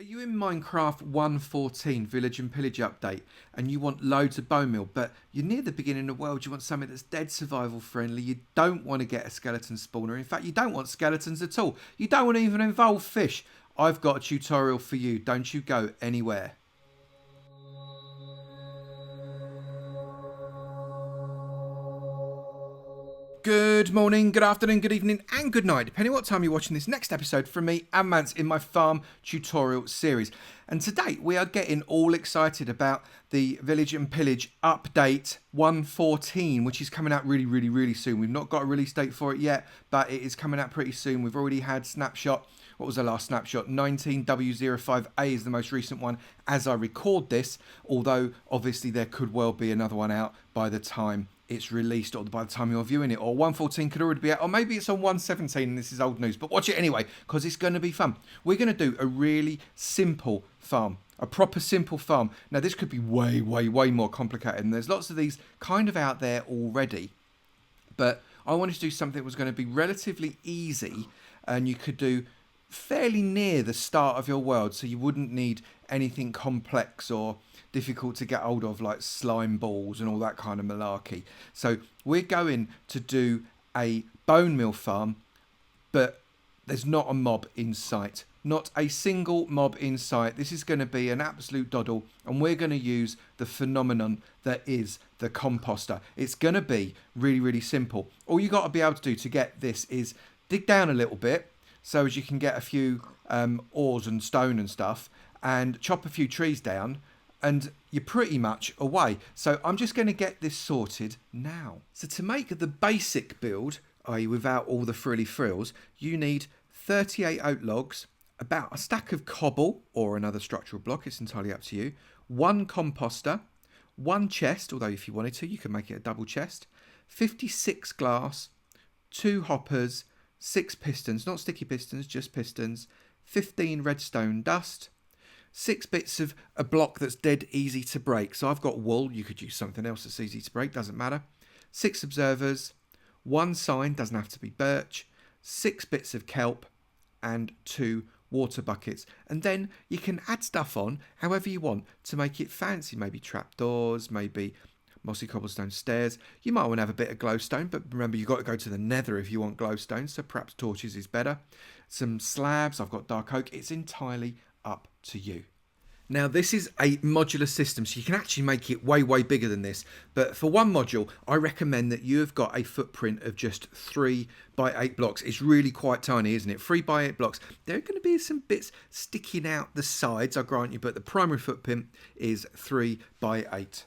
Are you in Minecraft 1.14 Village and Pillage update and you want loads of Bonemeal, but you're near the beginning of the world, you want something that's dead survival friendly, you don't want to get a skeleton spawner, in fact you don't want skeletons at all, you don't want to even involve fish, I've got a tutorial for you, don't you go anywhere. Good morning, good afternoon, good evening, and good night, depending on what time you're watching this next episode from me, Avomance, in my farm tutorial series. And today we are getting all excited about the Village and Pillage update 1.14, which is coming out really soon. We've not got a release date for it yet, but it is coming out pretty soon. We've already had snapshot. What was the last snapshot? 19W05A is the most recent one as I record this, although obviously there could well be another one out by the time it's released or by the time you're viewing it, or 1.14 could already be out, or maybe it's on 1.17 and this is old news, but watch it anyway because it's going to be fun. We're going to do a really simple farm, a proper simple farm. Now this could be way more complicated, and there's lots of these kind of out there already, but I wanted to do something that was going to be relatively easy and you could do fairly near the start of your world, so you wouldn't need anything complex or difficult to get hold of like slime balls and all that kind of malarkey. So we're going to do a Bonemeal farm, but there's not a mob in sight, not a single mob in sight. This is going to be an absolute doddle, and we're going to use the phenomenon that is the composter. It's going to be really simple. All you got to be able to do to get this is dig down a little bit so as you can get a few ores and stone and stuff, and chop a few trees down, and you're pretty much away. So I'm just going to get this sorted now. So to make the basic build, i.e. without all the frilly frills, you need 38 oak logs, about a stack of cobble or another structural block, it's entirely up to you, one composter, one chest, although if you wanted to you can make it a double chest, 56 glass, 2 hoppers, 6 pistons, not sticky pistons, just pistons, 15 redstone dust, 6 bits of a block that's dead easy to break. So I've got wool, you could use something else that's easy to break, doesn't matter. 6 observers, 1 sign, doesn't have to be birch, 6 bits of kelp, and 2 water buckets. And then you can add stuff on however you want to make it fancy, maybe trapdoors, maybe mossy cobblestone stairs. You might want to have a bit of glowstone, but remember you've got to go to the nether if you want glowstone, so perhaps torches is better. Some slabs, I've got dark oak, it's entirely up to you. Now this is a modular system, so you can actually make it way bigger than this, but for one module I recommend that you have got a footprint of just 3 by 8 blocks. It's really quite tiny, isn't it? 3 by 8 blocks. There are going to be some bits sticking out the sides, I grant you, but the primary footprint is 3 by 8.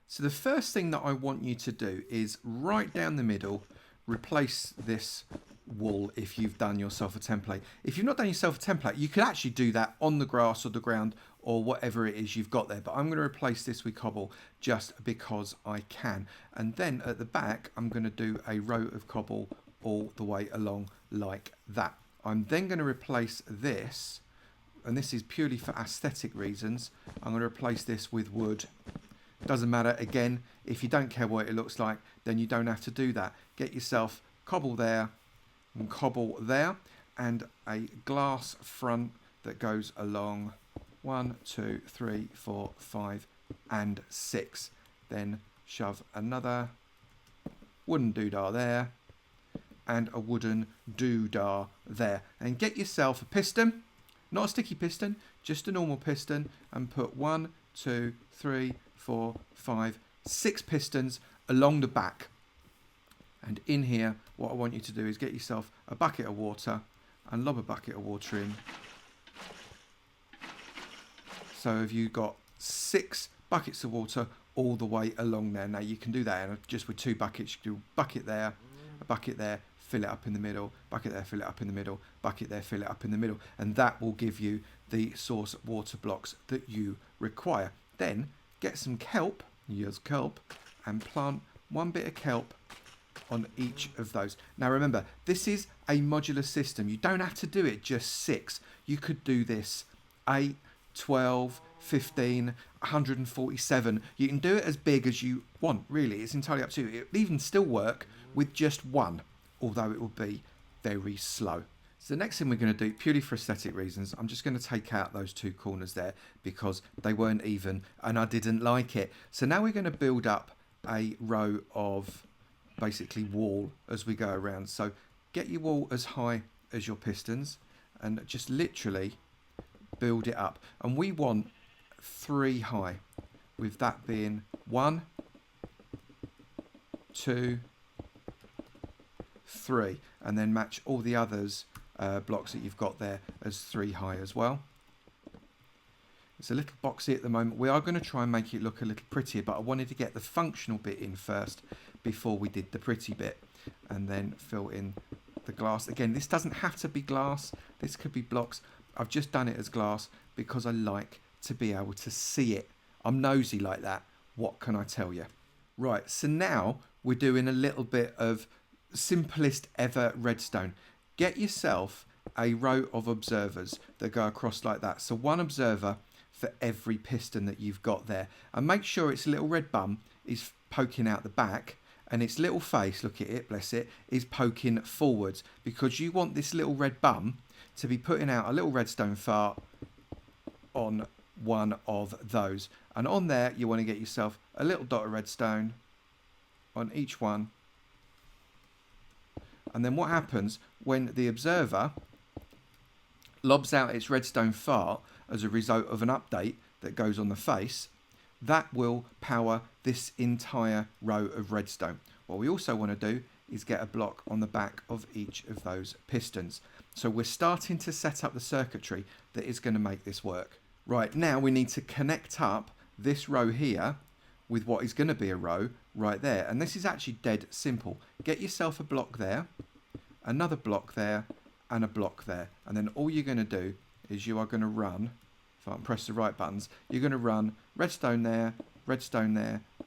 So the first thing that I want you to do is right down the middle replace this wool if you've done yourself a template. If you've not done yourself a template, you could actually do that on the grass or the ground or whatever it is you've got there, but I'm going to replace this with cobble just because I can. And then at the back I'm going to do a row of cobble all the way along like that. I'm then going to replace this, and this is purely for aesthetic reasons, I'm going to replace this with wood. Doesn't matter, again, if you don't care what it looks like, then you don't have to do that. Get yourself cobble there and cobble there, and a glass front that goes along 1, 2, 3, 4, 5 and 6. Then shove another wooden doodah there and a wooden doodah there, and get yourself a piston, not a sticky piston, just a normal piston, and put 1, 2, 3, 4, 5, 6 pistons along the back. And in here what I want you to do is get yourself a bucket of water and lob a bucket of water in. So have you got 6 buckets of water all the way along there. Now you can do that just with 2 buckets. You can do a bucket there, fill it up in the middle, bucket there, fill it up in the middle, bucket there, fill it up in the middle, and that will give you the source water blocks that you require. Then get some kelp, use kelp, and plant 1 bit of kelp on each of those. Now remember, this is a modular system. You don't have to do it just 6. You could do this 8, 12, 15, 147. You can do it as big as you want, really. It's entirely up to you. It will even still work with just 1, although it will be very slow. So the next thing we're going to do, purely for aesthetic reasons, I'm just going to take out those two corners there because they weren't even and I didn't like it. So now we're going to build up a row of basically wall as we go around. So get your wall as high as your pistons and just literally build it up. And we want 3 high, with that being 1, 2, 3, and then match all the others blocks that you've got there as 3 high as well. It's a little boxy at the moment. We are going to try and make it look a little prettier, but I wanted to get the functional bit in first before we did the pretty bit, and then fill in the glass. Again, this doesn't have to be glass. This could be blocks. I've just done it as glass because I like to be able to see it. I'm nosy like that. What can I tell you? Right, so now we're doing a little bit of simplest ever redstone. Get yourself a row of observers that go across like that. So 1 observer for every piston that you've got there. And make sure its little red bum is poking out the back and its little face, look at it, bless it, is poking forwards, because you want this little red bum to be putting out a little redstone fart on one of those. And on there, you want to get yourself a little dot of redstone on each one. And then what happens when the observer lobs out its redstone fart as a result of an update that goes on the face, that will power this entire row of redstone. What we also want to do is get a block on the back of each of those pistons. So we're starting to set up the circuitry that is going to make this work. Right, now we need to connect up this row here with what is going to be a row right there. And this is actually dead simple. Get yourself a block there, another block there, and a block there. And then all you're going to do is you are going to run, if I can press the right buttons, you're going to run redstone there,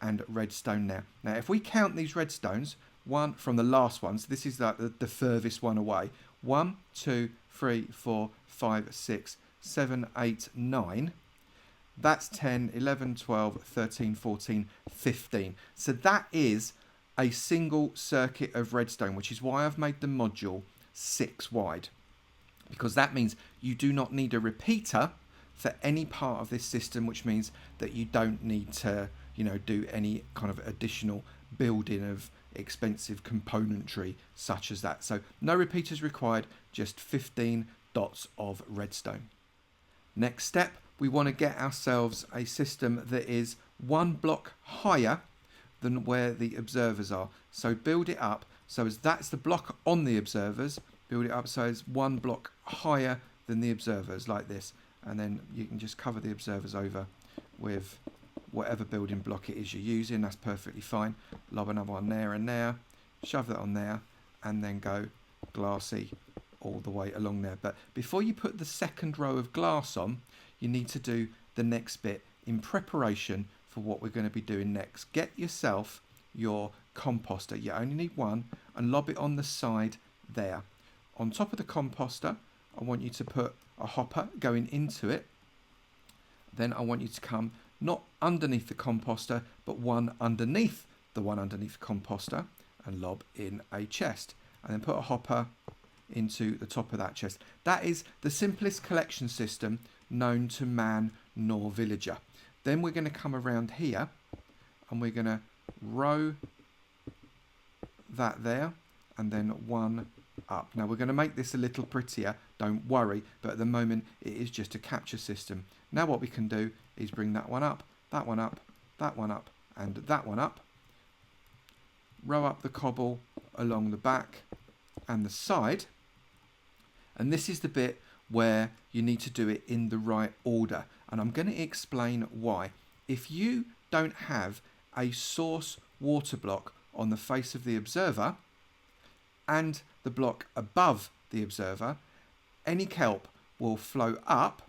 and redstone there. Now, if we count these redstones, one from the last one, so this is the furthest one away, 1, 2, 3, 4, 5, 6, 7, 8, 9. That's 10, 11, 12, 13, 14, 15. So that is a single circuit of redstone, which is why I've made the module 6 wide. Because that means you do not need a repeater for any part of this system, which means that you don't need to, do any kind of additional building of expensive componentry such as that. So no repeaters required, just 15 dots of redstone. Next step, we want to get ourselves a system that is 1 block higher than where the observers are. So build it up so as that's the block on the observers, build it up so it's 1 block higher than the observers, like this. And then you can just cover the observers over with whatever building block it is you're using. That's perfectly fine. Lob another one there and there, shove that on there, and then go glassy all the way along there. But before you put the second row of glass on, you need to do the next bit in preparation for what we're going to be doing next. Get yourself your composter. You only need one, and lob it on the side there. On top of the composter, I want you to put a hopper going into it. Then I want you to come not underneath the composter, but one underneath the one underneath the composter, and lob in a chest. And then put a hopper into the top of that chest. That is the simplest collection system known to man nor villager. Then we're going to come around here and we're going to row that there, and then one up. Now we're going to make this a little prettier, don't worry, but at the moment it is just a capture system. Now what we can do is bring that one up, that one up, that one up, and that one up. Row up the cobble along the back and the side, and this is the bit where you need to do it in the right order, and I'm going to explain why. If you don't have a source water block on the face of the observer and the block above the observer, any kelp will flow up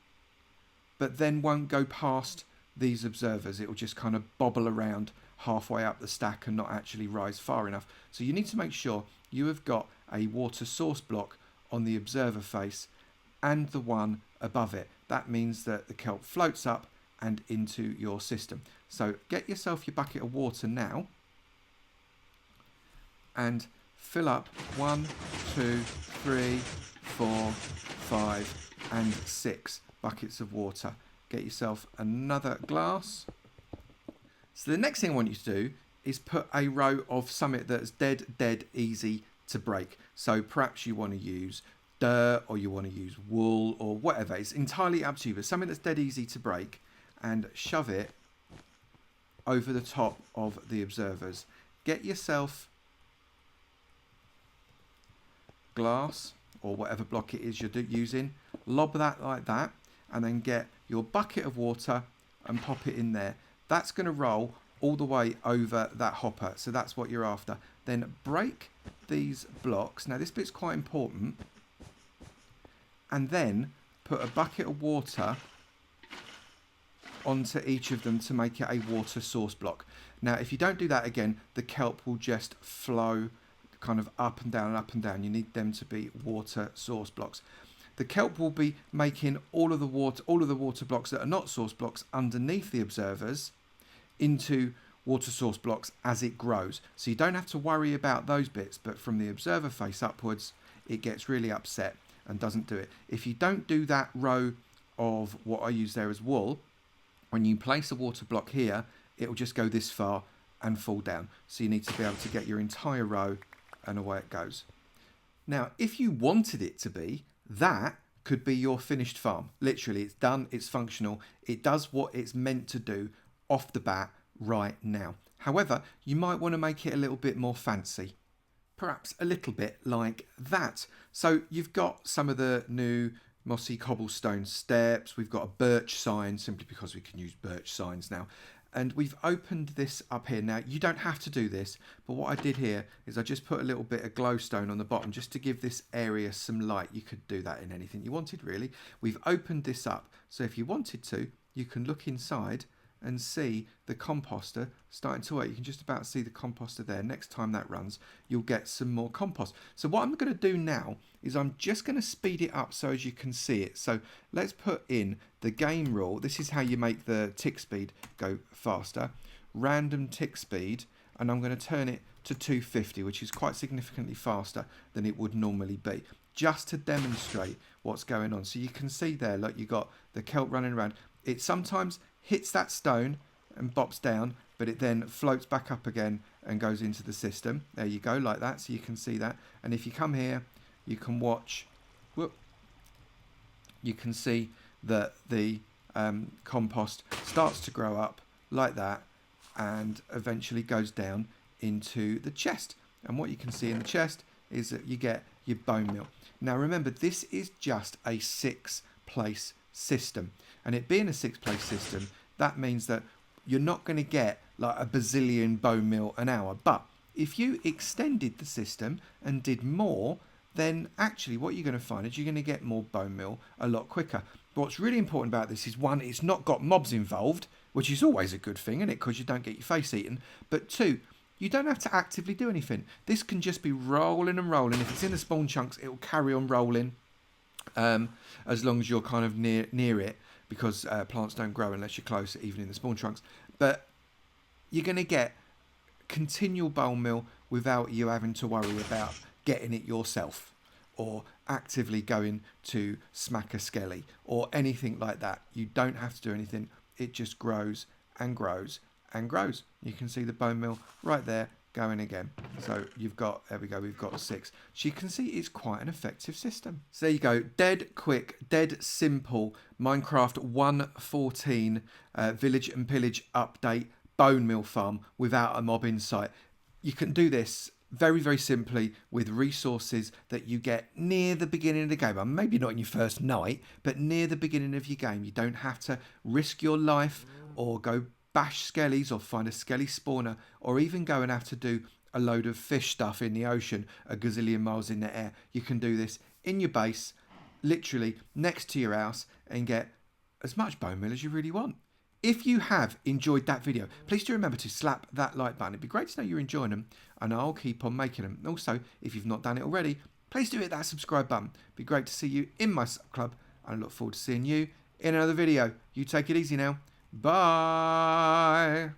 but then won't go past these observers. It will just kind of bobble around halfway up the stack and not actually rise far enough. So you need to make sure you have got a water source block on the observer face and the one above it. That means that the kelp floats up and into your system. So get yourself your bucket of water now and fill up 1, 2, 3, 4, 5, and 6 buckets of water. Get yourself another glass. So the next thing I want you to do is put a row of something that's dead easy to break. So perhaps you want to use dirt, or you want to use wool, or whatever. It's entirely up to you, but something that's dead easy to break, and shove it over the top of the observers. Get yourself glass, or whatever block it is you're using, lob that like that, and then get your bucket of water and pop it in there. That's going to roll all the way over that hopper, so that's what you're after. Then break these blocks. Now this bit's quite important. And then put a bucket of water onto each of them to make it a water source block. Now if you don't do that again, the kelp will just flow kind of up and down and up and down. You need them to be water source blocks. The kelp will be making all of the water blocks that are not source blocks underneath the observers into water source blocks as it grows. So you don't have to worry about those bits, but from the observer face upwards, it gets really upset and doesn't do it. If you don't do that row of what I use there as wool, when you place a water block here, it will just go this far and fall down. So you need to be able to get your entire row, and away it goes. Now, if you wanted it to be, that could be your finished farm. Literally, it's done, it's functional, it does what it's meant to do off the bat right now. However, you might want to make it a little bit more fancy. Perhaps a little bit like that. So you've got some of the new mossy cobblestone steps. We've got a birch sign, simply because we can use birch signs now. And we've opened this up here. Now, you don't have to do this, but what I did here is I just put a little bit of glowstone on the bottom just to give this area some light. You could do that in anything you wanted, really. We've opened this up, so if you wanted to, you can look inside and see the composter starting to work. You can just about see the composter there. Next time that runs, you'll get some more compost. So what I'm going to do now is I'm just going to speed it up so as you can see it. So let's put in the game rule. This is how you make the tick speed go faster. Random tick speed, and I'm going to turn it to 250, which is quite significantly faster than it would normally be, just to demonstrate what's going on. So you can see there, look, you got the kelp running around. It sometimes hits that stone and bops down, but it then floats back up again and goes into the system. There you go, like that, so you can see that. And if you come here, you can watch, whoop, you can see that the compost starts to grow up like that and eventually goes down into the chest. And what you can see in the chest is that you get your bone meal. Now remember, this is just a 6-place system, and it being a 6-place system, that means that you're not going to get like a bazillion bone meal an hour. But if you extended the system and did more, then actually what you're going to find is you're going to get more bone meal a lot quicker. But what's really important about this is, one, it's not got mobs involved, which is always a good thing, isn't it? Because you don't get your face eaten. But two, you don't have to actively do anything. This can just be rolling and rolling. If it's in the spawn chunks, it will carry on rolling as long as you're kind of near it, because plants don't grow unless you're close, even in the spawn chunks. But you're going to get continual bone meal without you having to worry about getting it yourself, or actively going to smack a Skelly or anything like that. You don't have to do anything. It just grows and grows and grows. You can see the bone meal right there going again. So you've got, there we go, we've got 6. So you can see it's quite an effective system. So there you go, dead quick, dead simple Minecraft 1.14 Village and Pillage update bone meal farm without a mob in sight. You can do this very, very simply with resources that you get near the beginning of the game. Maybe not in your first night, but near the beginning of your game. You don't have to risk your life or go bash skellies or find a skelly spawner, or even go and have to do a load of fish stuff in the ocean a gazillion miles in the air. You can do this in your base, literally next to your house, and get as much bone meal as you really want. If you have enjoyed that video, please do remember to slap that like button. It'd be great to know you're enjoying them, and I'll keep on making them. Also, if you've not done it already, please do hit that subscribe button. It'd be great to see you in my club, and I look forward to seeing you in another video. You take it easy now. Bye.